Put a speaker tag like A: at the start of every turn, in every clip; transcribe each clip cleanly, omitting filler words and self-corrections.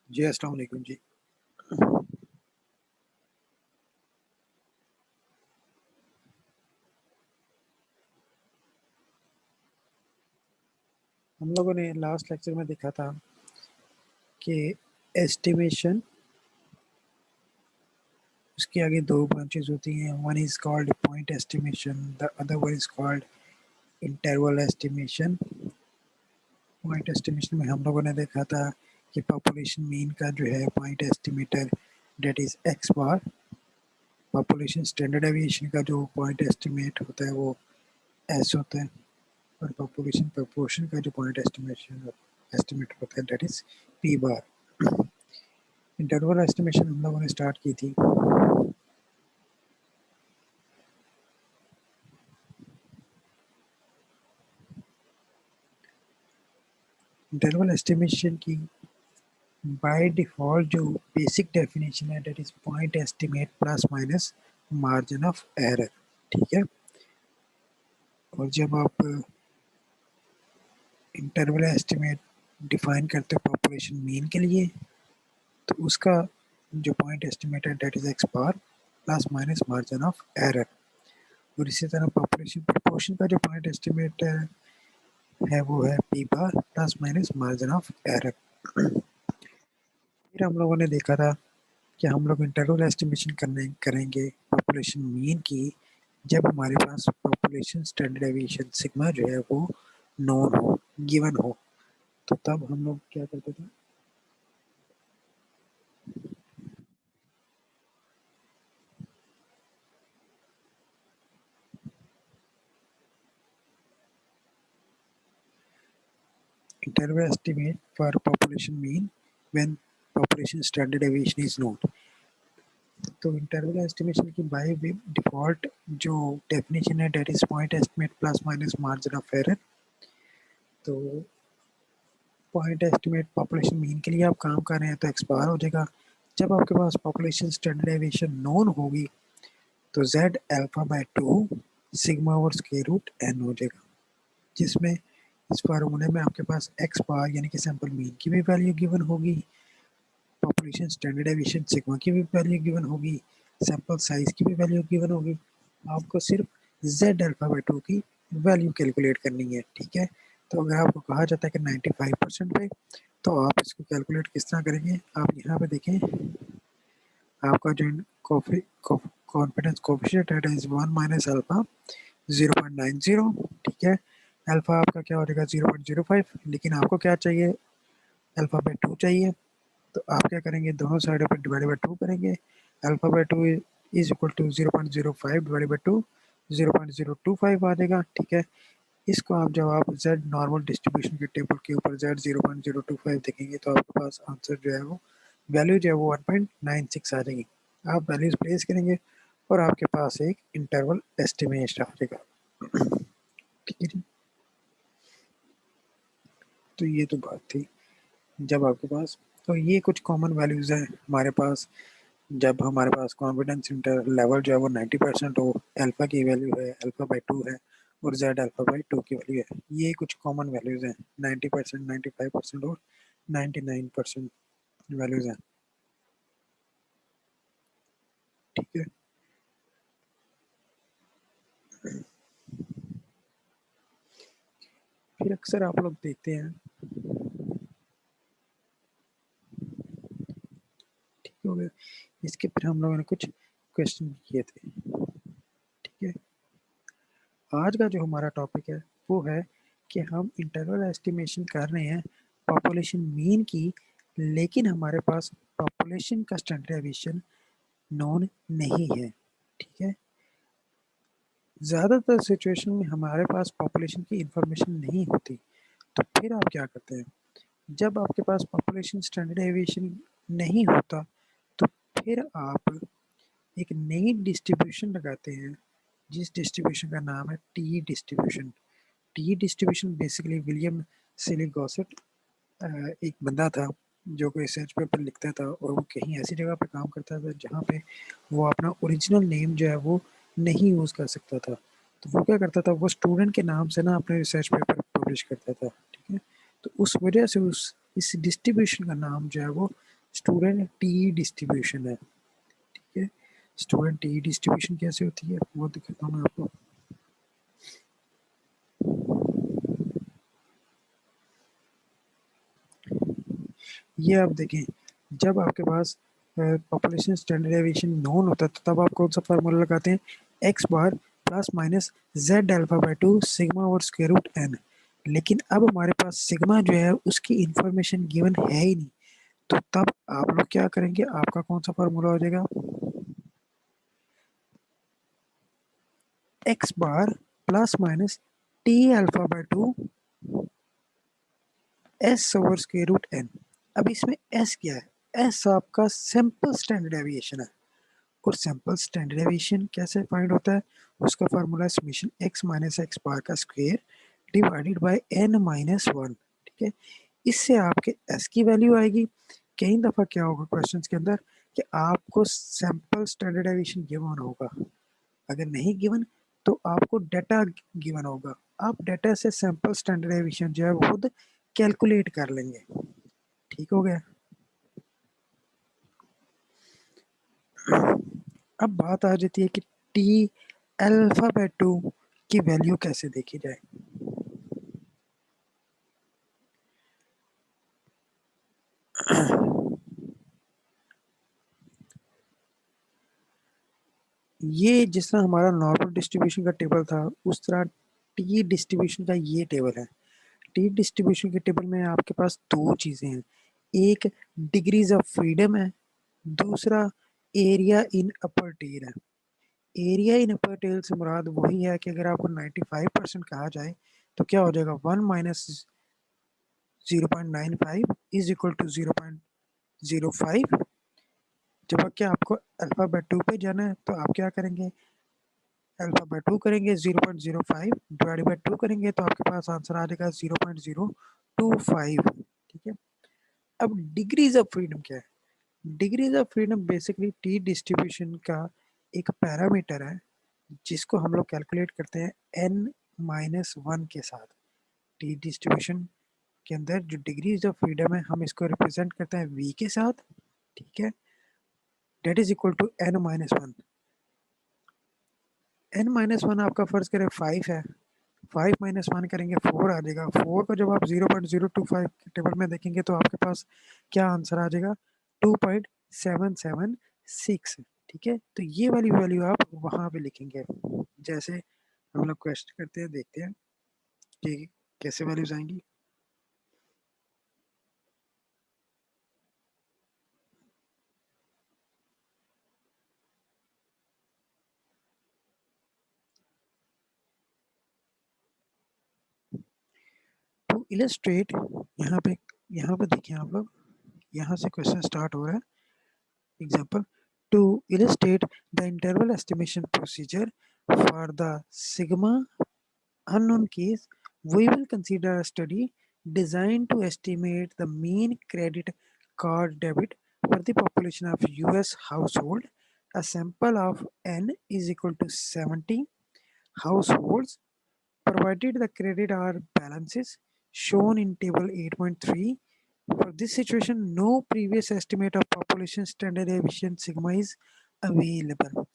A: जी अस्सलाम वालेकुम जी। हम लोगों ने लास्ट लेक्चर में देखा था कि एस्टिमेशन, उसके आगे दो ब्रांचेस होती हैं। One is called point estimation, the other one is called interval estimation. Point estimation में हम लोगों ने देखा था कि पॉपुलेशन मीन का जो है point estimator that is X bar. Population standard deviation का जो पॉइंट एस्टिमेट होता है वो एस होता है, और पॉपुलेशन प्रोपोर्शन का जो पॉइंट एस्टिमेट होता है that is P bar. Interval estimation हम लोगों ने स्टार्ट की थी। इंटरवल एस्टिमेशन की बाय डिफॉल्ट जो बेसिक डेफिनेशन है that is point estimate plus minus margin of error. ठीक है, और जब आप इंटरवल एस्टिमेट डिफाइन करते हो पॉपुलेशन मीन के लिए, तो उसका जो पॉइंट एस्टिमेट है that is X bar plus minus margin of error. और इसी तरह पॉपुलेशन प्रोपोर्शन का जो पॉइंट एस्टिमेट है वो है P bar plus minus margin of error. फिर हम लोगों ने देखा था कि हम लोग इंटरवल एस्टिमेशन करेंगे पॉपुलेशन मीन की जब हमारे पास पॉपुलेशन स्टैंडर्ड डेविएशन सिग्मा जो है वो नोन हो, गिवन हो। तो तब हम लोग क्या करते थे, interval estimate for population mean when population standard deviation is known. तो इंटरवल एस्टिमेशन की बाय डिफॉल्ट जो डेफिनेशन है that is point estimate plus minus margin of error. तो पॉइंट एस्टिमेट पॉपुलेशन मीन के लिए आप काम कर रहे हैं तो एक्स बार हो जाएगा। जब आपके पास पॉपुलेशन स्टैंडर्ड डेविएशन नोन होगी तो z alpha by 2 sigma over square root n हो जाएगा, जिसमें इस फार्मूले में आपके पास एक्स बार यानी कि सैंपल मीन की भी वैल्यू गिवन होगी, पॉपुलेशन स्टैंडर्ड डेविएशन सिग्मा की भी वैल्यू गिवन होगी, सैंपल साइज की भी वैल्यू गिवन होगी। आपको सिर्फ z अल्फा बाय 2 की वैल्यू कैलकुलेट करनी है। ठीक है, तो अगर आपको कहा जाता है कि 95% पे, तो आप इसको कैलकुलेट किस तरह करेंगे। आप यहाँ पे देखें, आपका जो कॉन्फिडेंस कोफिशिएंट है इज 1 माइनस अल्फा 0.90। ठीक है, अल्फा आपका क्या हो जाएगा 0.05, लेकिन आपको क्या चाहिए, अल्फा बाय 2 चाहिए। तो आप क्या करेंगे, दोनों साइडों पर डिवाइड बाय 2 करेंगे। Alpha by 2 is equal to 0.05 divide by 2 0.025 आ जाएगा। ठीक है, इसको आप जब आप z नॉर्मल डिस्ट्रीब्यूशन के टेबल के ऊपर z 0.025 देखेंगे तो आपके पास आंसर जो है वो वैल्यू जो है वो 1.96 आ जाएगी। आप वैल्यूज प्लेस करेंगे और आपके पास एक इंटरवल एस्टिमेट आ जाएगा। ठीक है जी, तो ये तो बात थी जब आपके पास, तो ये कुछ कॉमन वैल्यूज हैं हमारे पास। जब हमारे पास कॉन्फिडेंस इंटर लेवल जो है वो 90% हो, अल्फा की वैल्यू है अल्फा बाई 2 है और जेड अल्फा बाई 2 की वैल्यू है। ये कुछ कॉमन वैल्यूज हैं, 90%, 95% और 99% वैल्यूज हैं। ठीक है, फिर अक्सर आप लोग देखते हैं, ठीक हो गया, इसके फिर हम लोगों ने कुछ क्वेश्चन किए थे। ठीक है, आज का जो हमारा टॉपिक है वो है कि हम इंटरवल एस्टिमेशन कर रहे हैं पॉपुलेशन मीन की, लेकिन हमारे पास पॉपुलेशन का स्टैंडर्ड डेविएशन नोन नहीं है। ठीक है, ज़्यादातर सिचुएशन में हमारे पास पॉपुलेशन की इंफॉर्मेशन नहीं होती, तो फिर आप क्या करते हैं, जब आपके पास पॉपुलेशन स्टैंडर्ड डेविएशन नहीं होता तो फिर आप एक नई डिस्ट्रीब्यूशन लगाते हैं, जिस डिस्ट्रीब्यूशन का नाम है T distribution. T distribution basically William Sealy Gosset एक बंदा था जो कोई रिसर्च पेपर लिखता था और वो कहीं ऐसी जगह पे काम करता था जहाँ पे वो अपना ओरिजिनल नेम जो है वो नहीं यूज़ कर सकता था। तो वो क्या करता था, वो स्टूडेंट के नाम से ना अपने रिसर्च पेपर पब्लिश करता था। ठीक है, तो उस वजह से उस इस डिस्ट्रीब्यूशन का नाम जो है वो स्टूडेंट टी डिस्ट्रीब्यूशन है, ठीक है। स्टूडेंट टी डिस्ट्रीब्यूशन कैसे होती है वो दिखाता हूँ मैं आपको। ये आप देखें, जब आपके पास पॉपुलेशन स्टैंडर्ड डेविएशन नोन होता है तो तब आप कौन सा फार्मूला लगाते हैं, x bar plus minus Z alpha by 2 sigma और स्क्वायर रूट एन। लेकिन अब हमारे पास सिग्मा जो है उसकी इंफॉर्मेशन गिवन है ही नहीं, तो तब आप लोग क्या करेंगे, आपका कौन सा फार्मूला हो जाएगा, X bar plus minus T alpha by 2 S over square root N. अब इसमें एस क्या है, एस आपका सैंपल स्टैंडर्ड डेविएशन है, और सैंपल स्टैंडर्ड डेविएशन कैसे फाइंड होता है, उसका फार्मूला है summation X minus X bar का square divided by N minus one, ठीक है। इससे आपके एस की वैल्यू आएगी। कई दफा क्या होगा क्वेश्चंस के अंदर कि आपको सैंपल स्टैंडर्ड डेविएशन गिवन होगा, अगर नहीं गिवन तो आपको डाटा गिवन होगा, आप डाटा से सैंपल स्टैंडर्ड डेविएशन जो है वो खुद कैलकुलेट कर लेंगे, ठीक हो गया। अब बात आ जाती है कि टी अल्फा बाय 2 की वैल्यू कैसे देखी जाए। ये जिस तरह हमारा नॉर्मल डिस्ट्रीब्यूशन का टेबल था उस तरह टी डिस्ट्रीब्यूशन का ये टेबल है। टी डिस्ट्रीब्यूशन के टेबल में आपके पास दो चीजें हैं, एक डिग्रीज ऑफ फ्रीडम है, दूसरा एरिया इन अपर टेल है। एरिया इन अपर टेल से मुराद वही है कि अगर आपको 95% कहा जाए तो क्या हो जाएगा, 1 माइनस 0.95 इज इक्वल टू 0.05। जब क्या आपको अल्फा बाय 2 पे जाना है तो आप क्या करेंगे, अल्फा बाय 2 करेंगे, 0.05 डिवाइड बाय 2 करेंगे तो आपके पास आंसर आ जाएगा 0.025, ठीक है। अब डिग्रीज ऑफ फ्रीडम क्या है, degrees of freedom basically T distribution का एक पैरामीटर है जिसको हम लोग कैलकुलेट करते हैं n माइनस वन के साथ। टी डिस्ट्रीब्यूशन के अंदर जो डिग्रीज ऑफ फ्रीडम है हम इसको रिप्रेजेंट करते हैं v के साथ, ठीक है। That is equal to n minus one. n minus one आपका फर्ज करें 5 है, 5 माइनस वन करेंगे 4 आ जाएगा, 4 को जब आप 0.025 के टेबल में देखेंगे तो आपके पास क्या आंसर आ जाएगा, 2.776, ठीक है। तो ये वाली वैल्यू आप वहां पे लिखेंगे। जैसे हम लोग क्वेश्चन करते हैं, देखते हैं कि कैसे वैल्यूज आएंगी। टू इलस्ट्रेट, यहाँ पे देखिए आप लोग, यहाँ से क्वेश्चन स्टार्ट हो रहा है। Example, to illustrate the interval estimation procedure for the sigma unknown case, we will consider a study designed to estimate the mean credit card debit for the population of US household. A sample of n is equal to 70 households, provided the credit are balances shown in table 8.3. For this situation, no previous estimate of population standard deviation sigma is available.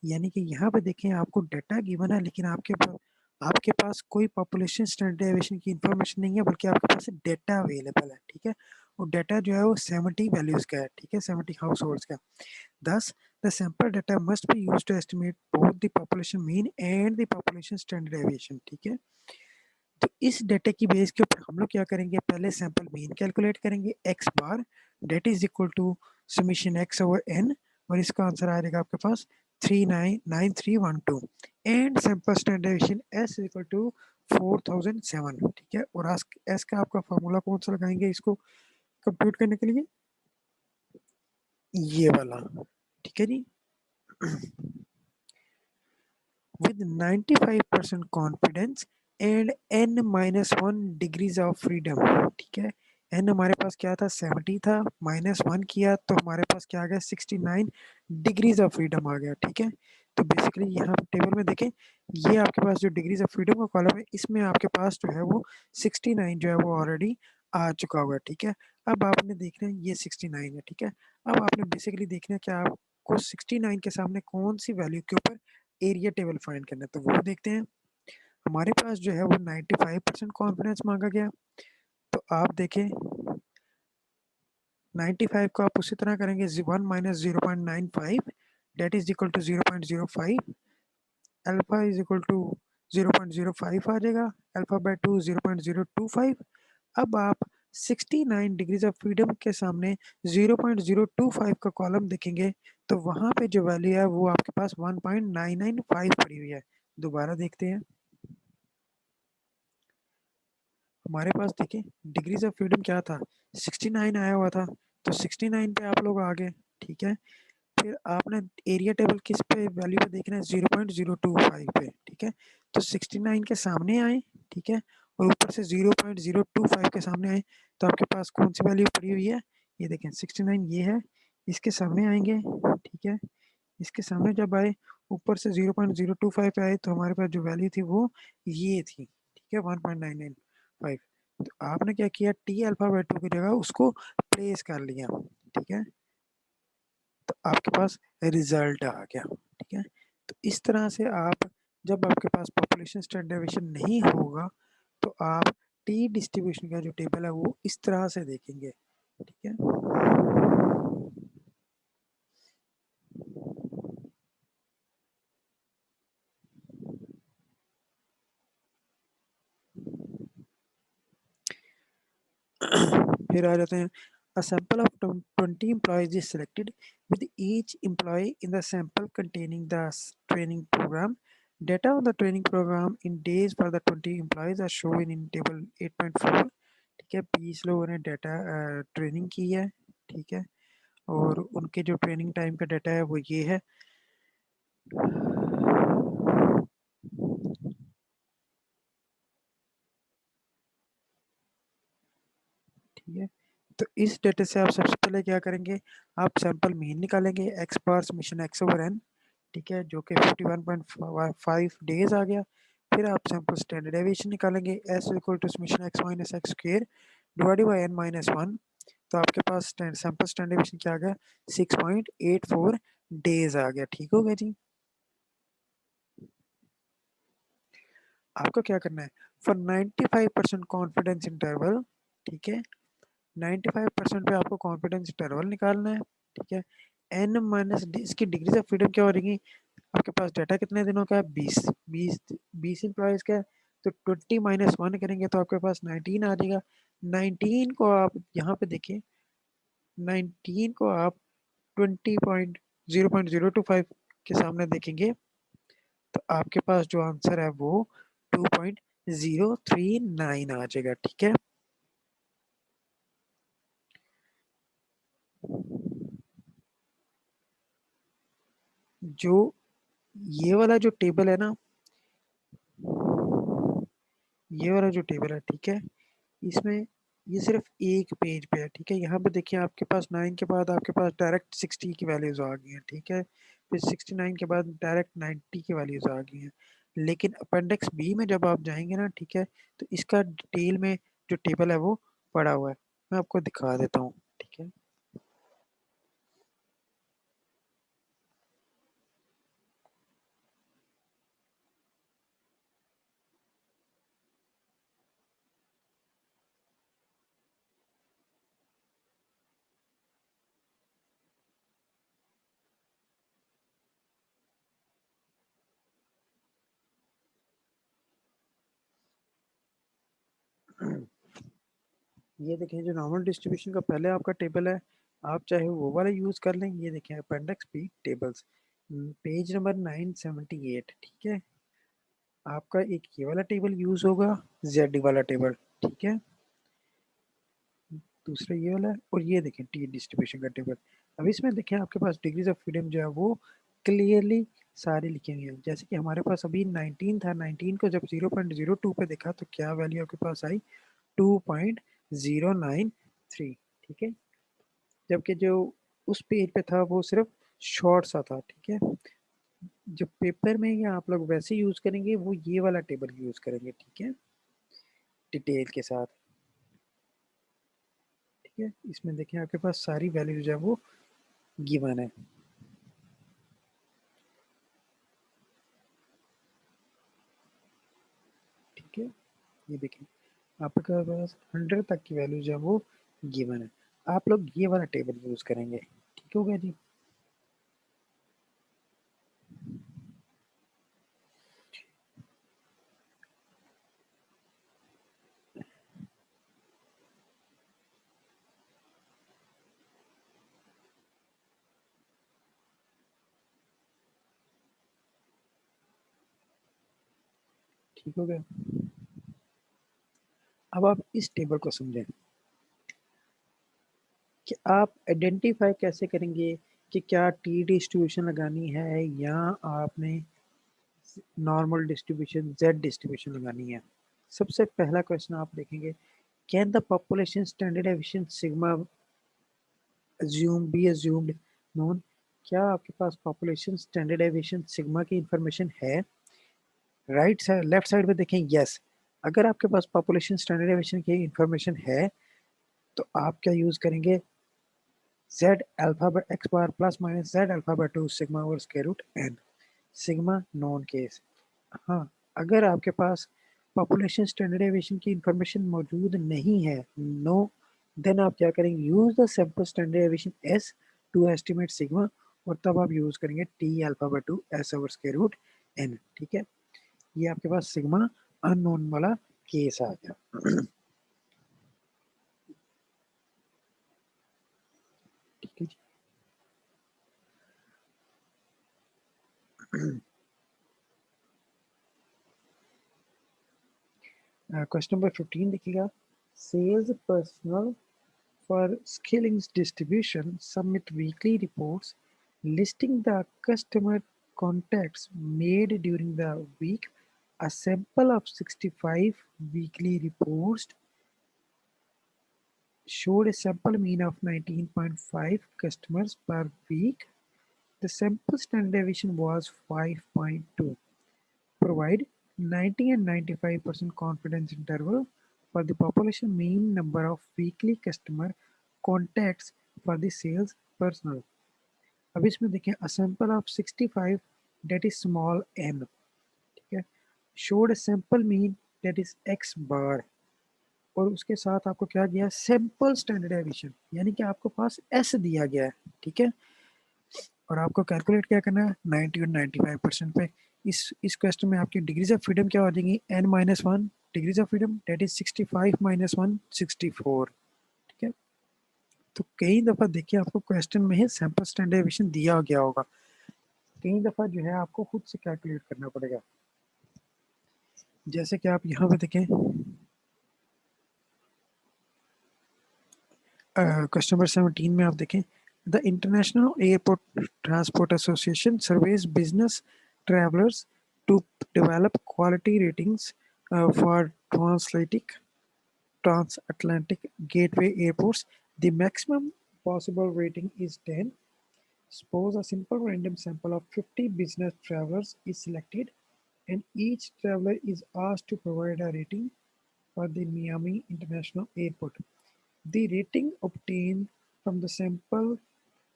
A: यानी कि यहाँ पे देखें आपको data given है लेकिन आपके पास कोई पॉपुलेशन स्टैंडर्ड डेविएशन की इंफॉर्मेशन नहीं है, बल्कि आपके पास डाटा अवेलेबल है, ठीक है। और डाटा जो है वो 70 वैल्यूज का है, ठीक है, 70 हाउस होल्ड्स का। Thus, the sample data must be used to estimate both the population mean and the population standard deviation, ठीक है। तो इस डाटा की बेस के ऊपर हम लोग क्या करेंगे, पहले सैंपल मीन कैलकुलेट करेंगे X bar that is equal to summation X over N, और इसका आंसर आ जाएगा आपके पास 399312, and sample standardization S equal to 4007, ठीक है। और एस का आपका फॉर्मूला कौन सा लगाएंगे इसको कंप्यूट करने के लिए, ये वाला, ठीक है जी। with 95% confidence and n minus one degrees of freedom, ठीक है। n हमारे पास क्या था, 70 था, माइनस वन किया तो हमारे पास क्या आ गया, 69 डिग्रीज ऑफ फ्रीडम आ गया, ठीक है। तो बेसिकली यहाँ टेबल में देखें, ये आपके पास जो डिग्रीज ऑफ फ्रीडम का कॉलम है इसमें आपके पास जो है वो 69 जो है वो ऑलरेडी आ चुका हुआ है, ठीक है। अब आपने देखना है ये 69 है, ठीक है। अब आपने बेसिकली देखना है कि आपको 69 के सामने कौन सी वैल्यू के ऊपर एरिया टेबल फाइंड करना है, तो वो देखते हैं। हमारे पास जो है वो 95% कॉन्फिडेंस मांगा गया, तो आप देखें 95 को आप उसी तरह करेंगे 1 minus 0.95 that is equal to 0.05, alpha is equal to 0.05 आ जाएगा, अल्फा बाय 2 0.025। अब आप 69 डिग्रीज ऑफ फ्रीडम के सामने 0.025 का कॉलम देखेंगे, तो वहां पे जो वैल्यू है वो आपके पास 1.995 पड़ी हुई है। दोबारा देखते हैं, हमारे पास देखिए डिग्रीज ऑफ फ्रीडम क्या था, 69 आया हुआ था, तो 69 पे आप लोग आ गए, ठीक है। फिर आपने एरिया टेबल किस पे वैल्यू पे देखना है, 0.025 पे, ठीक है। तो 69 के सामने आए, ठीक है, और ऊपर से 0.025 के सामने आए, तो आपके पास कौन सी वैल्यू पड़ी हुई है, ये देखें 69 ये है, इसके सामने आएंगे, ठीक है। इसके सामने जब आए, ऊपर से 0.025 पे आए, तो हमारे पास जो वैल्यू थी वो ये थी, ठीक है, 1.995। तो आपने क्या किया, टी अल्फा बाय 2 की जगह उसको प्लेस कर लिया, ठीक है, तो आपके पास रिजल्ट आ गया, ठीक है। तो इस तरह से आप, जब आपके पास पॉपुलेशन स्टैंडर्ड डेविएशन नहीं होगा, तो आप टी डिस्ट्रीब्यूशन का जो टेबल है वो इस तरह से देखेंगे, ठीक है। फिर आ जाते हैं, a sample of 20 employees is selected with each employee in the sample containing the training program. Data on the training program in days for the 20 employees are shown in table 8.4, ठीक है। 20 लोगों ने डाटा ट्रेनिंग की है, ठीक है, और उनके जो ट्रेनिंग टाइम का डाटा है वो ये है, ठीक है। तो इस डेटा से आप सबसे पहले क्या करेंगे, आप सैंपल मीन निकालेंगे, एक्स बार समेशन एक्स ओवर एन, ठीक है, जो कि 51.5 डेज आ गया। फिर आप सैंपल स्टैंडर्ड डेविएशन निकालेंगे, S equal to summation X minus X square divided by N minus 1, तो आपके पास सैंपल स्टैंडर्ड डेविएशन क्या आ गया, 6.84 डेज आ गया, ठीक हो गया जी। आपको क्या करना है, फॉर 95% कॉन्फिडेंस इंटरवल, ठीक है, 95% पे आपको कॉन्फिडेंस इंटरवल निकालना है, ठीक है। एन माइनस इसकी डिग्रीज ऑफ फ्रीडम क्या हो रही है, आपके पास डाटा कितने दिनों का है, 20 एम्प्लॉयज का है, तो 20 - 1 करेंगे तो आपके पास 19 आ जाएगा। 19 को आप यहाँ पे देखें, 19 को आप 20.0.025 के सामने देखेंगे, तो आपके पास जो आंसर है वो 2.039 आ जाएगा, ठीक है। जो ये वाला जो टेबल है ना, ये वाला जो टेबल है, ठीक है, इसमें ये सिर्फ एक पेज पे है, ठीक है। यहाँ पे देखिए आपके पास 9 के बाद आपके पास डायरेक्ट 60 की वैल्यूज आ गई हैं, ठीक है। फिर 69 के बाद डायरेक्ट 90 की वैल्यूज आ गई हैं, लेकिन अपेंडिक्स बी में जब आप जाएंगे ना, ठीक है, तो इसका डिटेल में जो टेबल है वो पड़ा हुआ है, मैं आपको दिखा देता हूँ, ठीक है। ये देखें जो नॉर्मल डिस्ट्रीब्यूशन का पहले आपका टेबल है, आप चाहे वो वाला यूज कर लें। ये देखें appendix B tables, page number 978, ठीक है। आपका एक ये वाला टेबल यूज होगा, जेड वाला टेबल, ठीक है, दूसरा ये वाला है, और ये देखें टी डिस्ट्रीब्यूशन का टेबल। अब इसमें देखें आपके पास डिग्रीज ऑफ फ्रीडम जो है वो क्लियरली सारी लिखी हुई है। जैसे कि हमारे पास अभी 19 था, 19 को जब 0.02 पे देखा तो क्या वैल्यू आपके पास आई, 2.093, ठीक है। जबकि जो उस पेज पे था वो सिर्फ शॉर्ट सा था, ठीक है। जो पेपर में या आप लोग वैसे यूज करेंगे वो ये वाला टेबल यूज करेंगे, ठीक है, डिटेल के साथ। ठीक है, इसमें देखें आपके पास सारी वैल्यू जो है वो गिवन है। ठीक है, ये देखिए आपके पास 100 तक की वैल्यू जो है वो गिवन है। आप लोग ये वाला टेबल यूज करेंगे। ठीक हो गया जी। ठीक हो गया। अब आप इस टेबल को समझें कि आप आइडेंटिफाई कैसे करेंगे कि क्या टी डिस्ट्रीब्यूशन लगानी है या आपने नॉर्मल डिस्ट्रीब्यूशन जेड डिस्ट्रीब्यूशन लगानी है। सबसे पहला क्वेश्चन आप देखेंगे, can the population standard deviation sigma assumed known? क्या आपके पास पॉपुलेशन स्टैंडर्ड डेविएशन सिग्मा की इंफॉर्मेशन है? राइट साइड लेफ्ट साइड में देखें, यस। अगर आपके पास पॉपुलेशन स्टैंडर्ड डेविएशन की इंफॉर्मेशन है तो आप क्या यूज करेंगे, z alpha by x bar plus minus z alpha by 2 sigma over square root n, sigma known case. हाँ, अगर आपके पास पॉपुलेशन स्टैंडर्ड डेविएशन की इंफॉर्मेशन मौजूद नहीं है, नो, देन आप क्या करेंगे, use the sample standard deviation s to estimate sigma, और तब आप यूज करेंगे t alpha by 2 s over square root n। ठीक है, ये आपके पास सिग्मा अननोन वाला केस आ गया। ठीक है जी। क्वेश्चन नंबर 15 देखिएगा, sales personnel for Skilling's distribution submit weekly reports listing the customer contacts made during the week. A sample of 65 weekly reports showed a sample mean of 19.5 customers per week. The sample standard deviation was 5.2. Provide 90 and 95% confidence interval for the population mean number of weekly customer contacts for the sales personnel. अब इसमें देखें, a sample of 65 that is small n, ठीक है, showed a sample mean that is x bar, और उसके साथ आपको क्या दिया, सैंपल स्टैंडर्ड डेविएशन, यानी कि आपको पास s दिया गया है। ठीक है, और आपको कैलकुलेट क्या करना है, 90 और 95% पे। इस क्वेश्चन में आपकी डिग्रीज ऑफ फ्रीडम क्या हो जाएंगी, n minus one degrees of freedom, that is 65 minus one 64। ठीक है, तो कई दफा देखिए आपको क्वेश्चन में ही सैंपल स्टैंडर्ड डेविएशन दिया गया होगा, कई दफा जो है आपको खुद से कैलकुलेट करना पड़ेगा। जैसे कि आप यहाँ पे देखें, क्वेश्चन नंबर 17 में आप देखें, the international airport transport association surveys business travellers to develop quality ratings for transatlantic gateway airports. The maximum possible rating is 10. Suppose a simple random sample of 50 business travelers is selected and each traveler is asked to provide a rating for the Miami International Airport. The rating obtained from the sample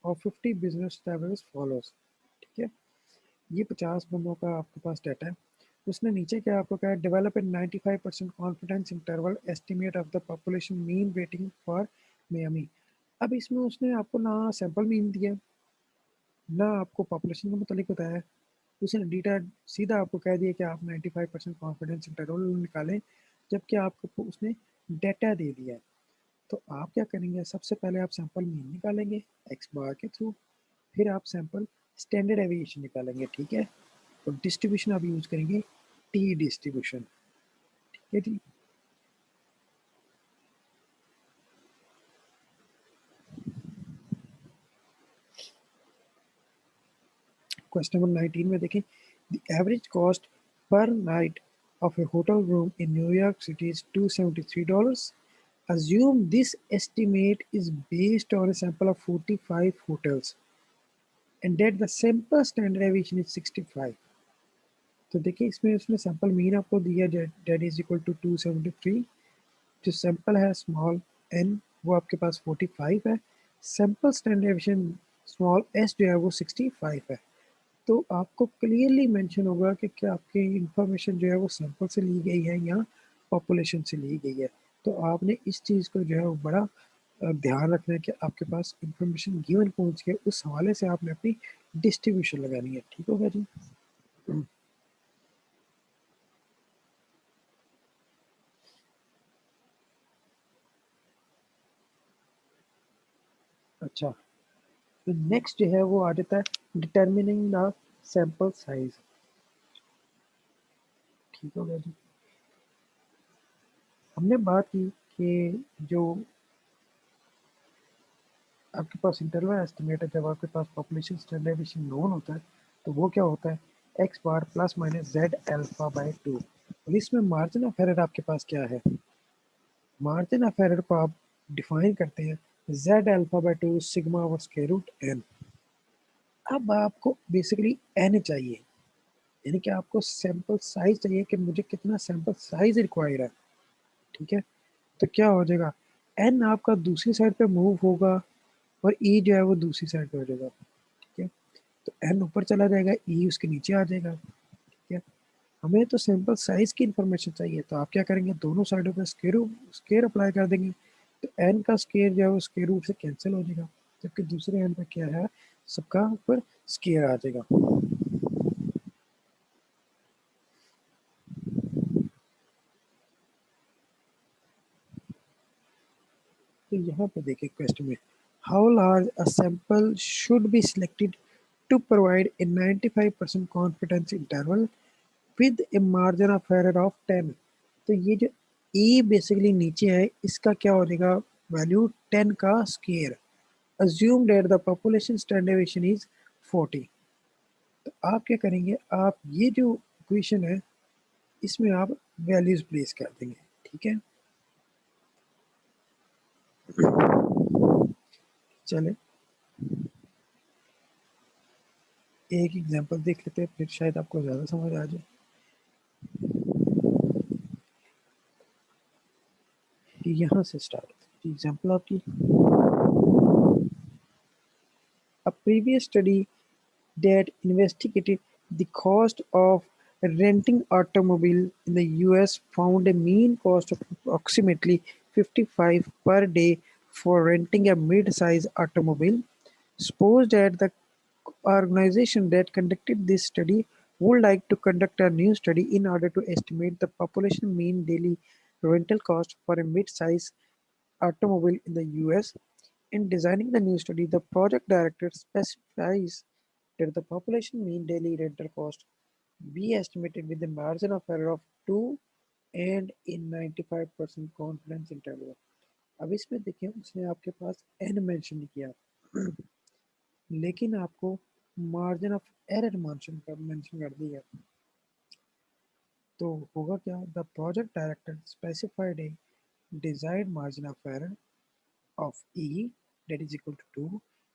A: of 50 business travelers follows. ठीक है, ये 50 बंदों का आपके पास data है। उसने नीचे क्या आपको कहा, develop a 95% confidence interval estimate of the population mean rating for Miami. अब इसमें उसने आपको ना सैंपल मीन दिया, ना आपको पॉपुलेशन का मतलब बताया है, उसने डेटा सीधा आपको कह दिया कि आप 95% कॉन्फिडेंस इंटरवल निकालें, जबकि आपको उसने डाटा दे दिया है। तो आप क्या करेंगे, सबसे पहले आप सैंपल मीन निकालेंगे एक्स बार के थ्रू, फिर आप सैंपल स्टैंडर्ड एविएशन निकालेंगे। ठीक है, और डिस्ट्रीब्यूशन आप यूज करेंगे टी डिस्ट्रीब्यूशन। ठीक है जी। क्वेश्चन नंबर 19 में देखें, the average cost per night of A hotel room in New York city is $273. Assume this estimate is based on a sample of 45 hotels and that the sample standard deviation is 65. तो देखिए इसमें उसने sample mean आपको दिया, date is equal to 273, जो sample है small n, वो आपके पास 45 है, sample standard deviation small S जो है वो 65 है। तो आपको क्लियरली मेंशन होगा कि क्या आपकी इंफॉर्मेशन जो है वो सैंपल से ली गई है या पॉपुलेशन से ली गई है। तो आपने इस चीज़ को जो है वो बड़ा ध्यान रखना है कि आपके पास इंफॉर्मेशन गिवन पहुंच के उस हवाले से आपने अपनी डिस्ट्रीब्यूशन लगानी है। ठीक होगा जी। अच्छा, तो नेक्स्ट जो है वो आ जाता है डिटर्मिनिंग द सैंपल साइज। ठीक होगा जी। हमने बात की कि जो आपके पास इंटरवल एस्टिमेट है, जब आपके पास पॉपुलेशन स्टैंडर्डाइजेशन नोन होता है तो वो क्या होता है, x bar plus minus Z alpha by 2। और इसमें मार्जिन ऑफ एरर आपके पास क्या है, मार्जिन ऑफ एरर को आप डिफाइन करते हैं Z alpha by 2 sigma over square root N. अब आपको बेसिकली एन चाहिए, यानी कि आपको सैंपल साइज चाहिए कि मुझे कितना सैंपल साइज रिक्वायर है। ठीक है, तो क्या हो जाएगा, एन आपका दूसरी साइड पे मूव होगा और ई जो है वो दूसरी साइड पे हो जाएगा। ठीक है, तो एन ऊपर चला जाएगा, ई उसके नीचे आ जाएगा। ठीक है, हमें तो सैंपल साइज की इंफॉर्मेशन चाहिए, तो आप क्या करेंगे, दोनों साइडों पे स्केयर अप्लाई कर देंगे। तो एन का स्केयर जो है वो स्केयर रूट से कैंसिल हो जाएगा, जबकि दूसरे एन पे क्या है, सबका ऊपर स्केयर आ जाएगा। तो यहाँ पे देखिए क्वेश्चन में, how large a sample should be selected to provide a 95% confidence interval with a margin of error of 10। तो ये जो ए बेसिकली नीचे है, इसका क्या हो जाएगा, वैल्यू 10 का square. Assume that the population standard is 40। तो आप क्या करेंगे, आप ये जो इक्वेशन है इसमें आप वैल्यूज प्लेस कर देंगे। ठीक है, चले एक एग्जांपल देख लेते हैं, फिर शायद आपको ज़्यादा समझ आ जाए। यहाँ से स्टार्ट एग्जांपल आपकी, a previous study that investigated the cost of renting automobile in the US found a mean cost of approximately 55 per day for renting a mid-size automobile. Suppose that the organization that conducted this study would like to conduct a new study in order to estimate the population mean daily rental cost for a mid-size automobile in the US. In designing the new study, the project director specifies that the population mean daily rental cost be estimated with a margin of error of 2 and in 95% confidence interval। अब इसमें देखिए उसने आपके पास n mention किया लेकिन आपको margin of error mention कर दिया। तो होगा क्या, the project director specified A desired margin of error of E that is equal to 2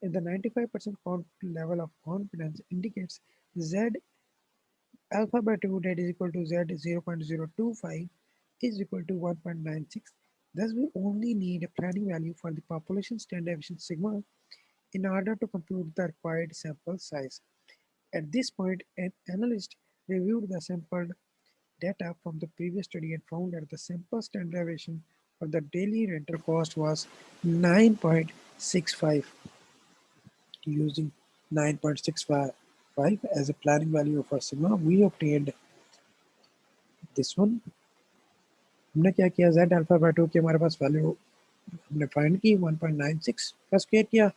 A: and the 95% level of confidence indicates Z alpha by 2 that is equal to Z 0.025 is equal to 1.96. Thus, we only need a planning value for the population standard deviation sigma in order to compute the required sample size. At this point, an analyst reviewed the sampled data from the previous study and found that the sample standard deviation for the daily rental cost was 9.65. Using 9.65 as a planning value of our sigma, we obtained this one। हमने क्या किया, z alpha by 2 की हमारे पास value हमने find की 1.96 का square किया,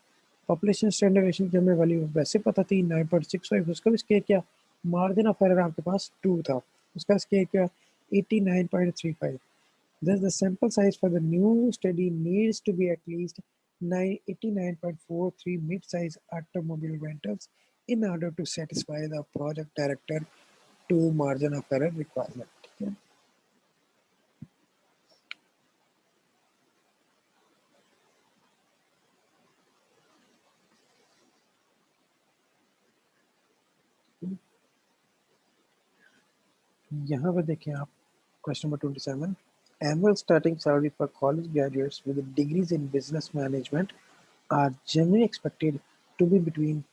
A: population standardisation की हमें वैल्यू वैसे पता थी 9.65, उसका भी स्क्वायर किया, मार्जिन ऑफ एरर आपके पास 2 था, उसका स्क्वायर किया 89.35। Thus, the sample size for the new study needs to be at least 89.43 mid-size automobile rentals in order to satisfy the project director to margin of error requirement। ठीक है, यहाँ पर देखें आप question number 27, Annual starting salary for college graduates with degrees in business management are generally expected to be between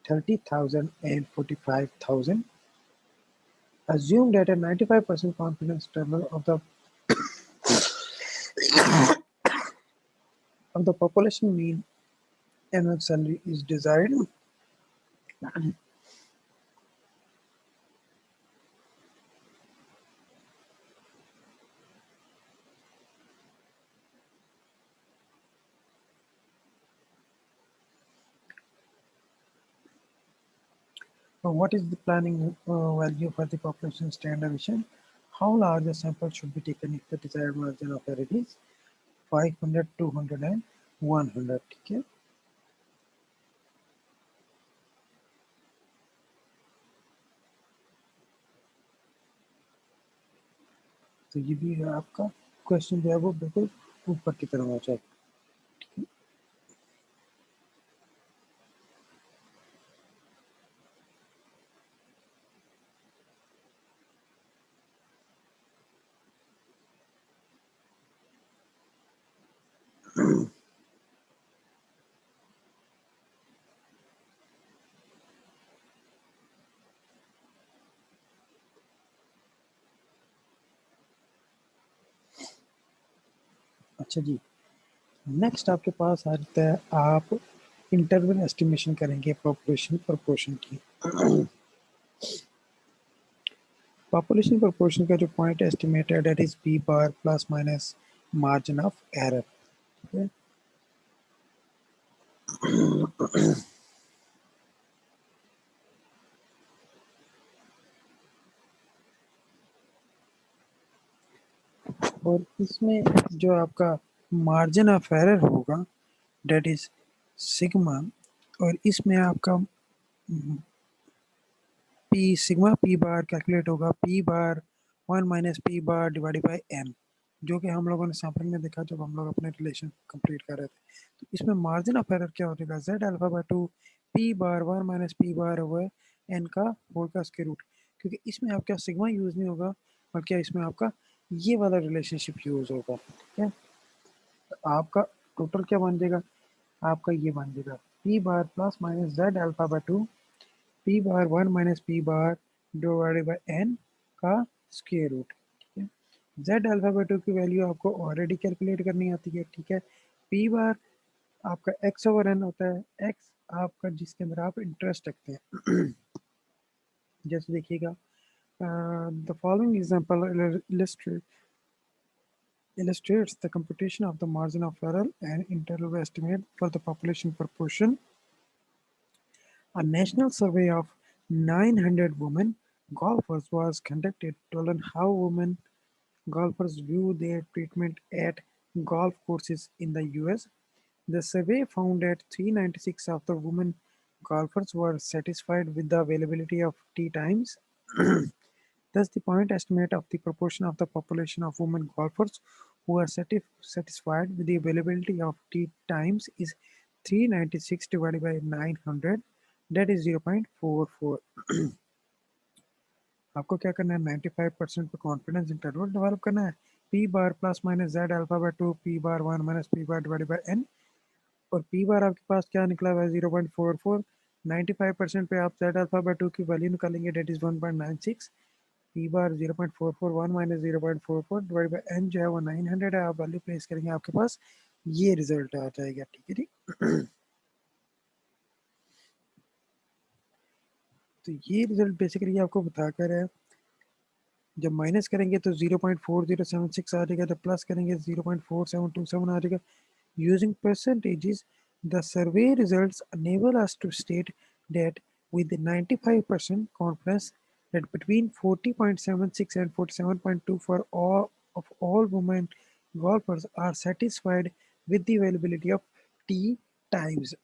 A: 30,000 and 45,000. Assume that a 95% confidence interval of the population mean annual salary is desired. What is the planning value for the population standardization? How large a sample should be taken if the desired margin of error is 500, 200 and 100? ठीक है, तो ये भी है आपका question जो है वो बिल्कुल ऊपर की तरफ हो जाए. अच्छा जी, नेक्स्ट आपके पास आ जाता है, आप इंटरवल एस्टिमेशन करेंगे पॉपुलेशन प्रपोर्शन की. पॉपुलेशन प्रपोर्शन का जो पॉइंट एस्टिमेट है that is P bar plus minus margin of error. और इसमें जो आपका मार्जिन ऑफ एरर होगा डेट इज सिग्मा, और इसमें आपका P sigma P bar calculate होगा P bar 1 minus P bar divided by N, जो कि हम लोगों ने सैम्पलिंग में देखा जब हम लोग अपने रिलेशन कंप्लीट कर रहे थे. तो इसमें मार्जिन ऑफ एरर क्या हो जाएगा, Z alpha by 2 P bar 1 minus P bar over N का होल का स्क्वायर रूट, क्योंकि इसमें आपका सिग्मा यूज नहीं होगा बल्कि इसमें आपका ये वाला रिलेशनशिप यूज होगा. ठीक है, तो आपका टोटल क्या बन जाएगा, आपका ये बन जाएगा P bar plus minus Z alpha by 2 P bar 1 minus P bar divided by N का स्क्वायर रूट. ठीक है, जेड अल्फा बाय 2 की वैल्यू आपको ऑलरेडी कैलकुलेट करनी आती है. ठीक है, पी बार आपका एक्स ओवर एन होता है, एक्स आपका जिसके अंदर आप इंटरेस्ट रखते हैं. जैसे देखिएगा, the following example illustrates the computation of the margin of error and interval estimate for the population proportion. A national survey of 900 women golfers was conducted to learn how women golfers view their treatment at golf courses in the US. The survey found that 396 of the women golfers were satisfied with the availability of tee times. Thus, the point estimate of the proportion of the population of women golfers who are satisfied with the availability of tee times is 396 divided by 900, that is 0.44. आपको क्या करना है, 95% पे confidence interval develop करना है. P bar plus minus Z alpha by 2 P bar 1 minus P bar divided by N, और P bar आपके पास क्या निकला हुआ है 0.44. 95% पे आप जेड अल्फा बाय 2 की वैल्यू निकालेंगे that is 1.96. P bar 0.441 minus 0.44 divide by N जो है वो 900 है. आप वैल्यू प्लेस करेंगे आपके पास ये रिजल्ट आ जाएगा. ठीक है जी. तो ये रिजल्ट बेसिकली आपको बताकर है, जब माइनस करेंगे तो 0.4076 आ जाएगा, जब प्लस करेंगे 0.4727 आ जाएगा. Using percentages, the survey results enable us to state that with 95% confidence that between 40.76 and 47.2 for all women golfers are satisfied with the availability of tee times.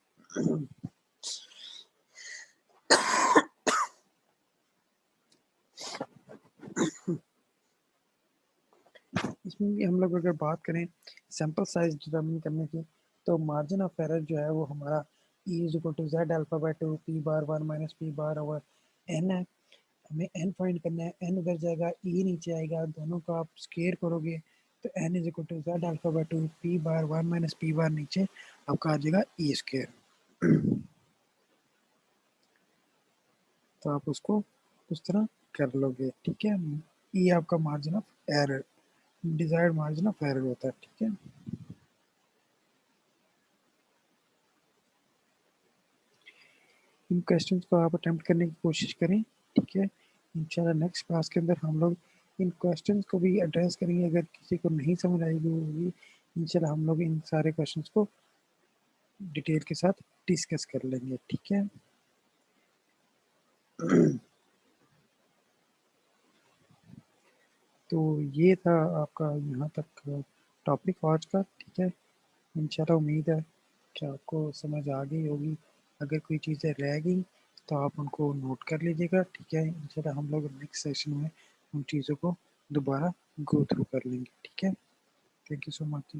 A: इसमें भी हम लोग अगर बात करें सैंपल साइज डिटरमिन करने की, तो मार्जिन ऑफ एरर जो है वो हमारा E is equal to Z alpha by 2 P bar 1 minus P bar over N है. हमें n फाइंड करना है, n उधर जाएगा, e नीचे आएगा, दोनों को आप स्केयर करोगे तो n is equal to z alpha by 2 p bar 1 minus p bar नीचे आपका आ जाएगा e स्केयर। तो आप उसको उस तरह कर लोगे, ठीक है। e आपका margin of error, desired margin of error होता है, ठीक है। इन क्वेश्चंस को आप अटेम्प्ट करने की कोशिश करें, ठीक है। इंशाल्लाह नेक्स्ट क्लास के अंदर हम लोग इन क्वेश्चंस को भी एड्रेस करेंगे। अगर किसी को नहीं समझ आएगी होगी, इंशाल्लाह हम लोग इन सारे क्वेश्चंस को डिटेल के साथ डिस्कस कर लेंगे, ठीक है। तो ये था आपका यहाँ तक टॉपिक आज का, ठीक है। इंशाल्लाह उम्मीद है कि आपको समझ आ गई होगी। अगर कोई चीज़ें रह गई तो आप उनको नोट कर लीजिएगा, ठीक है। इंशाल्लाह हम लोग नेक्स्ट सेशन में उन चीज़ों को दोबारा गो थ्रू कर लेंगे, ठीक है। Thank you so much.